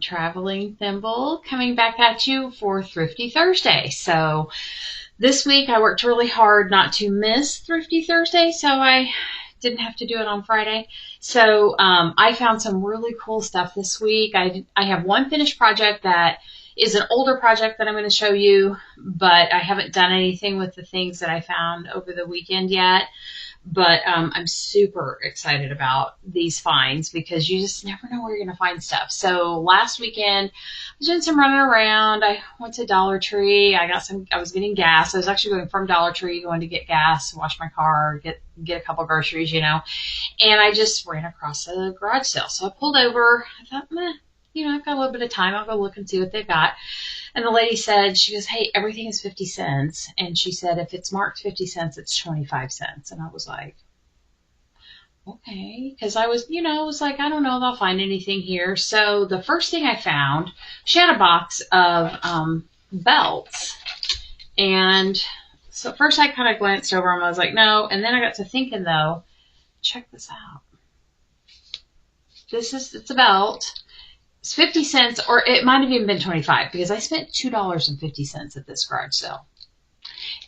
Traveling Thimble coming back at you for Thrifty Thursday. So this week I worked really hard not to miss Thrifty Thursday, so I didn't have to do it on Friday. So I found some really cool stuff this week. I have one finished project that is an older project that I'm going to show you, but I haven't done anything with the things that I found over the weekend yet. But I'm super excited about these finds because you just never know where you're going to find stuff. So last weekend, I was doing some running around. I went to Dollar Tree. I was getting gas. I was actually going from Dollar Tree, going to get gas, wash my car, get a couple groceries, And I just ran across a garage sale. So I pulled over. I thought, meh, I've got a little bit of time. I'll go look and see what they've got. And the lady said, she goes, hey, everything is 50 cents. And she said, if it's marked 50 cents, it's 25 cents. And I was like, okay. Because I was like, I don't know if I'll find anything here. So the first thing I found, she had a box of belts. And so first I kind of glanced over them. I was like, no. And then I got to thinking, though, check this out. It's a belt. It's 50 cents, or it might have even been 25 because I spent $2.50 at this garage sale.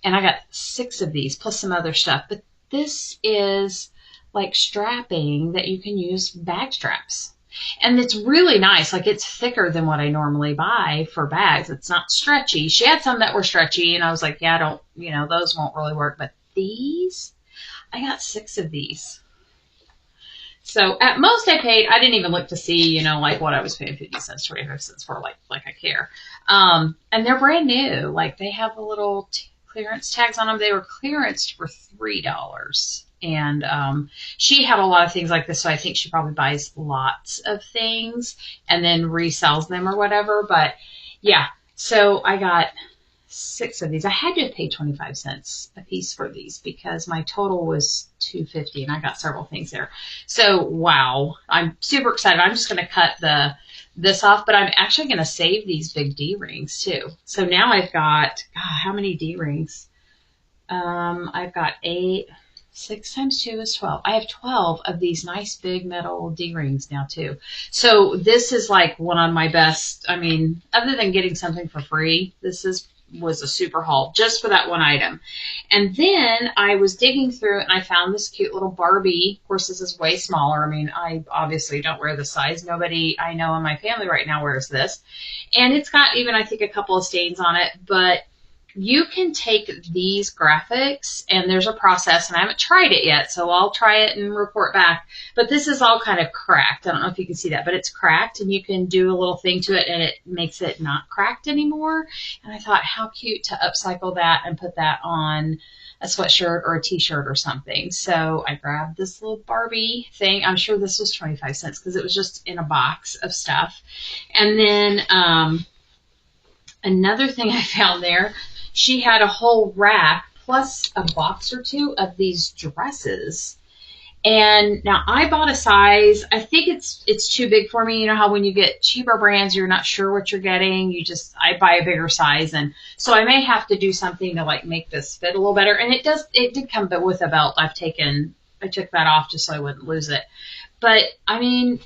And I got 6 of these plus some other stuff. But this is like strapping that you can use bag straps. And it's really nice. Like it's thicker than what I normally buy for bags. It's not stretchy. She had some that were stretchy and I was like, yeah, those won't really work. But these, I got 6 of these. So at most I didn't even look to see, like what I was paying 50 cents, 25 cents for, like I care. And they're brand new. Like they have the little clearance tags on them. They were clearanced for $3. And she had a lot of things like this, so I think she probably buys lots of things and then resells them or whatever. But yeah, so I got 6 of these. I had to pay 25 cents a piece for these because my total was $2.50 and I got several things there. So wow, I'm super excited. I'm just going to cut this off, but I'm actually going to save these big D-rings too. So now I've got, how many D-rings? I've got 8. 6 times 2 is 12. I have 12 of these nice big metal D-rings now too. So this is like one of my best. I mean, other than getting something for free, was a super haul just for that one item. And then I was digging through it and I found this cute little Barbie. Of course, this is way smaller. I mean, I obviously don't wear this size. Nobody I know in my family right now wears this. And it's got even, I think, a couple of stains on it. But you can take these graphics, and there's a process, and I haven't tried it yet, so I'll try it and report back. But this is all kind of cracked. I don't know if you can see that, but it's cracked, and you can do a little thing to it, and it makes it not cracked anymore. And I thought, how cute to upcycle that and put that on a sweatshirt or a t-shirt or something. So I grabbed this little Barbie thing. I'm sure this was 25 cents because it was just in a box of stuff. And then another thing I found there, she had a whole rack plus a box or 2 of these dresses. And now I bought a size, I think it's too big for me. You know how when you get cheaper brands, you're not sure what you're getting. I buy a bigger size. And so I may have to do something to like make this fit a little better. And it did come with a belt. I took that off just so I wouldn't lose it. But I mean,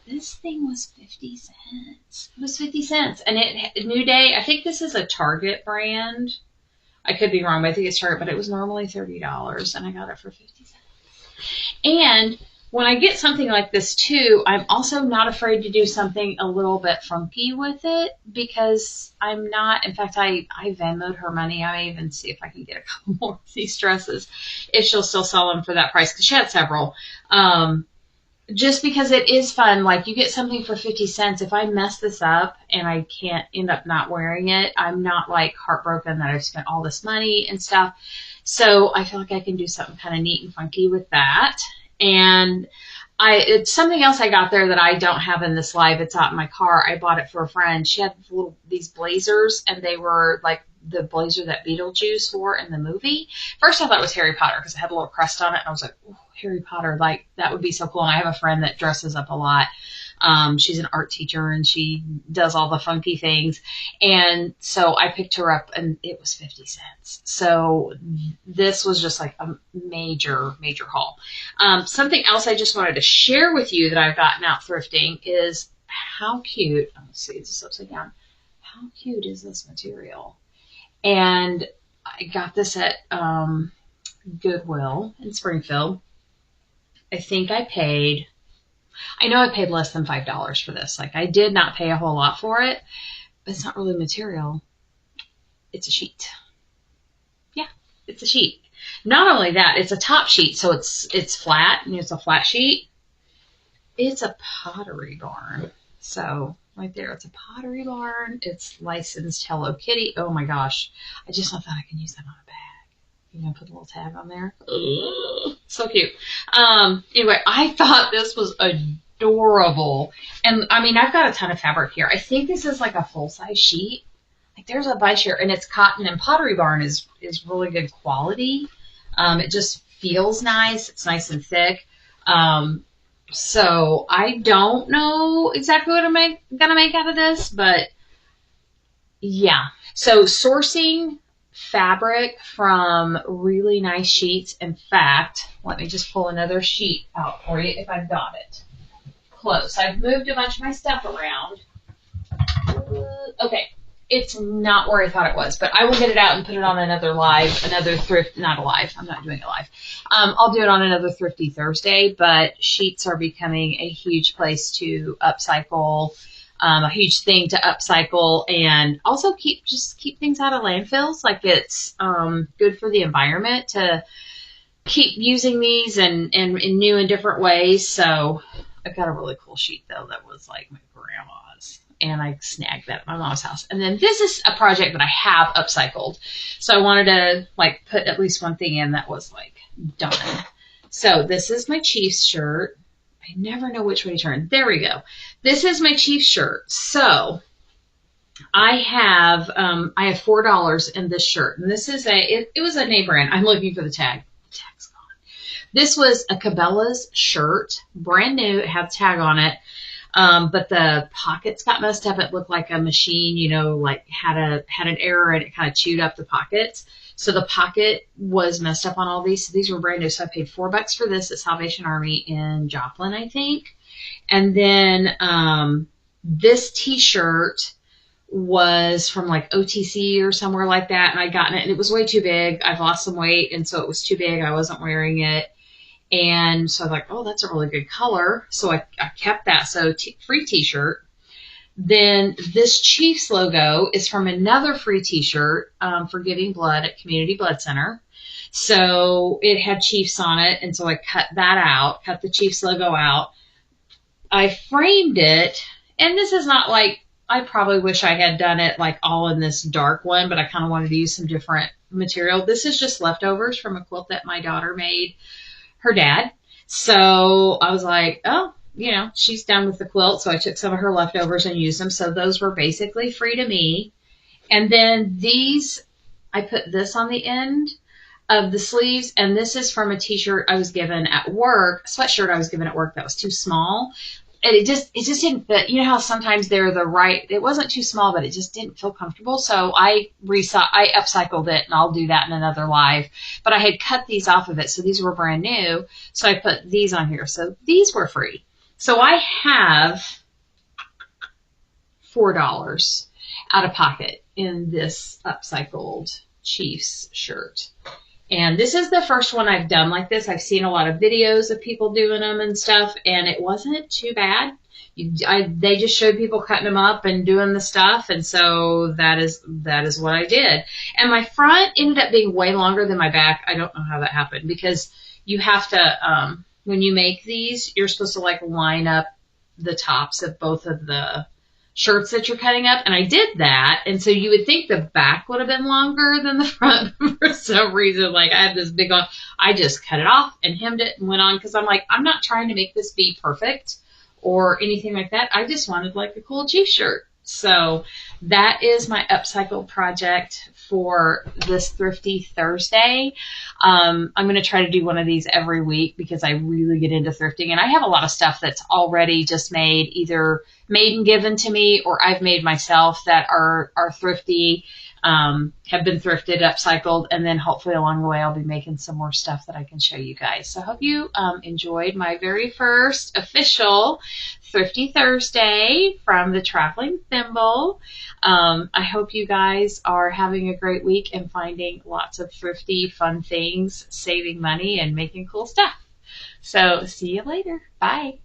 this thing was 50 cents. It was 50 cents. And New Day, I think this is a Target brand. I could be wrong, but I think it's Target, but it was normally $30 and I got it for 50 cents. And when I get something like this too, I'm also not afraid to do something a little bit funky with it because I'm not, in fact, I Venmo'd her money. I may even see if I can get a couple more of these dresses if she'll still sell them for that price because she had several. Just because it is fun, like you get something for 50 cents. If I mess this up and I can't end up not wearing it, I'm not like heartbroken that I've spent all this money and stuff. So I feel like I can do something kind of neat and funky with that. And it's something else I got there that I don't have in this live. It's out in my car. I bought it for a friend. She had these blazers, and they were like the blazer that Beetlejuice wore in the movie. First I thought it was Harry Potter because it had a little crest on it, and I was like, oh, Harry Potter, like that would be so cool. And I have a friend that dresses up a lot. She's an art teacher and she does all the funky things. And so I picked her up and it was 50 cents. So this was just like a major, major haul. Something else I just wanted to share with you that I've gotten out thrifting is how cute. Let's see, it's just upside down. How cute is this material? And I got this at Goodwill in Springfield. I think I paid less than $5 for this. Like, I did not pay a whole lot for it, but it's not really material. It's a sheet. Yeah, it's a sheet. Not only that, it's a top sheet, so it's flat, and it's a flat sheet. It's a Pottery Barn. So right there, it's a Pottery Barn. It's licensed Hello Kitty. Oh my gosh. I just thought I can use that on a bag. You know, put a little tag on there. Ugh, so cute. Anyway, I thought this was adorable. And I mean, I've got a ton of fabric here. I think this is like a full-size sheet. Like, there's a bunch here, and it's cotton, and Pottery Barn is really good quality. It just feels nice. It's nice and thick. So I don't know exactly what I'm gonna make out of this, but yeah. So sourcing fabric from really nice sheets. In fact, let me just pull another sheet out for you if I've got it close. I've moved a bunch of my stuff around. Okay. It's not where I thought it was, but I will get it out and put it on another thrift, not a live. I'm not doing a live. I'll do it on another Thrifty Thursday, but sheets are becoming a huge place to upcycle, a huge thing to upcycle, and also keep things out of landfills. Like, it's good for the environment to keep using these and in new and different ways. So I've got a really cool sheet though that was like my grandma's, and I snagged that at my mom's house. And then this is a project that I have upcycled. So I wanted to like put at least one thing in that was like done. So this is my Chiefs shirt. I never know which way to turn. There we go. This is my Chiefs shirt. So I have $4 in this shirt. And this is it was a name brand. I'm looking for the tag. The tag's gone. This was a Cabela's shirt, brand new. It had a tag on it. But the pockets got messed up. It looked like a machine, you know, like had an error, and it kind of chewed up the pockets. So the pocket was messed up on all these. So these were brand new. So I paid $4 for this at Salvation Army in Joplin, I think. And then, this t-shirt was from like OTC or somewhere like that. And I'd gotten it, and it was way too big. I've lost some weight, and so it was too big. I wasn't wearing it. And so I was like, oh, that's a really good color. So I kept that. So free t-shirt. Then this Chiefs logo is from another free t-shirt for giving blood at Community Blood Center. So it had Chiefs on it. And so I cut that out, cut the Chiefs logo out. I framed it. And this is not like, I probably wish I had done it like all in this dark one, but I kind of wanted to use some different material. This is just leftovers from a quilt that my daughter made her dad. So I was like, oh, you know, she's done with the quilt. So I took some of her leftovers and used them. So those were basically free to me. And then these, I put this on the end of the sleeves. And this is from a t-shirt I was given at work, a sweatshirt I was given at work that was too small. And it just didn't fit. You know how sometimes they're the right, it wasn't too small, but it just didn't feel comfortable. So I upcycled it, and I'll do that in another live. But I had cut these off of it, so these were brand new. So I put these on here. So these were free. So I have $4 out of pocket in this upcycled Chiefs shirt. And this is the first one I've done like this. I've seen a lot of videos of people doing them and stuff, and it wasn't too bad. They just showed people cutting them up and doing the stuff, and so that is what I did. And my front ended up being way longer than my back. I don't know how that happened, because you have to, when you make these, you're supposed to like line up the tops of both of the shirts that you're cutting up, and I did that, and so you would think the back would have been longer than the front. For some reason, like, I had this big on, I just cut it off and hemmed it and went on, because I'm like, I'm not trying to make this be perfect or anything like that. I just wanted like a cool Chiefs shirt. So that is my upcycle project for this Thrifty Thursday. I'm going to try to do one of these every week, because I really get into thrifting, and I have a lot of stuff that's already just made, either made and given to me, or I've made myself, that are thrifty. have been thrifted, upcycled, and then hopefully along the way I'll be making some more stuff that I can show you guys. So I hope you enjoyed my very first official Thrifty Thursday from the Traveling Thimble. I hope you guys are having a great week and finding lots of thrifty, fun things, saving money, and making cool stuff. So see you later. Bye.